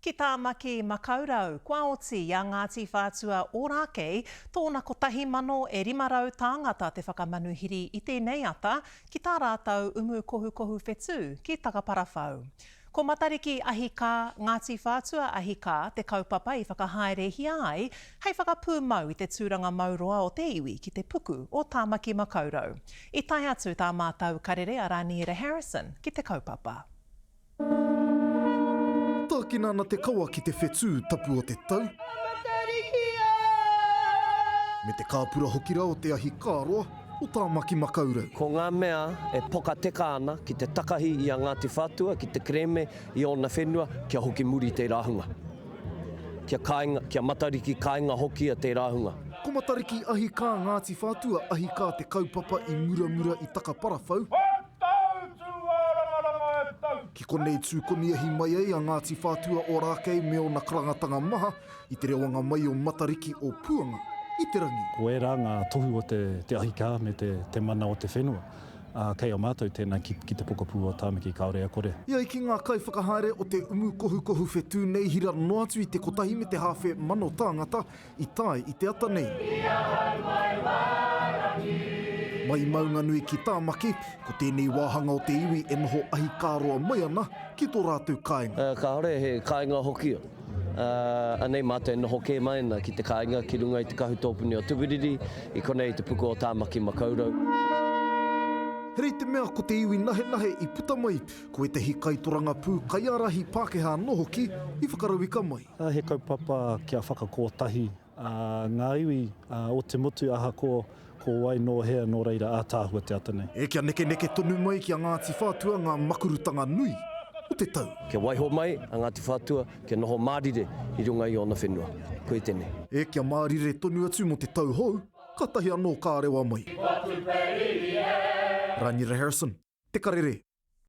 Ki tā maki makaurau, kua oti ia Ngāti Whātua Ōrākei, tōna ko 1,500 tāngata te whakamanuhiri i tēnei ata, ki tā rātau umu kohu whetū ki Takaparawhau. Ko matariki ahika Ngāti Whātua ahika te kaupapa i whakahaerehia ai, hei whakapū mau i te tūranga mauroa o te iwi ki te puku o Tāmaki Makaurau. I tai atu tā mātau karere a Raniera Harrison ki te kaupapa. Tākina ana te kaua ki te whetū tapu o te tau. Me te kāpura hokira o te ahi kāroa o Tāmaki Makaurau. Ko ngā mea e poka teka ana ki te takahi i a Ngāti Whātua, ki te kreme i ona whenua, kia hoki muri te rāhunga. Kia matariki kāinga hoki a te rāhunga. Ko matariki ahi kā Ngāti Whātua, ahi kā te kaupapa i muramura i Takaparawhau. Ki konei tūkoni ahi mai ei a Ngāti Whātua Ōrākei me ona karangatanga maha i te rewanga mai o matariki o Puanga i te rangi. Ko e rā ngā tohu o te ahika me te mana o te whenua. Kei o mātou tēnā ki te pokapū o Tāmaki Kāorea kore. Ia i ki ngā kai whakahaere o te umu kohu whetū nei hira no atu i te kotahi me te hawhe mano tāngata i tai i te ata nei. Mai maunga nui ki Tāmaki, ko tēnei wāhanga o te iwi e noho ahi kāroa mai ana ki tō rātou kāinga. Ka hore he kāinga hoki o. Anei mātou e noho kē mai ana ki te kāinga ki runga i te kahu tōpuni o Tuwiriri, i konei te puku o Tāmaki Makaurau. Herei te mea ko te iwi nahe i puta mai, ko e te hikaitoranga pū kaiarahi Pākehā noho ki i whakarauika mai. He kaupapa kia whakakotahi. Ngā iwi o te motu aha ko wai no hea no reira ātāhua te ata nei. E kia neke tonu mai ki a Ngāti Whātua ngā makurutanga nui o te tau. Kia waiho mai a Ngāti Whātua, kia noho mārire i runga i ona whenua. Koe tēnei. E kia mārire tonu atu mo te tau hou, ka tahi anō kā rewa mai. Raniera Harrison, Te Karere.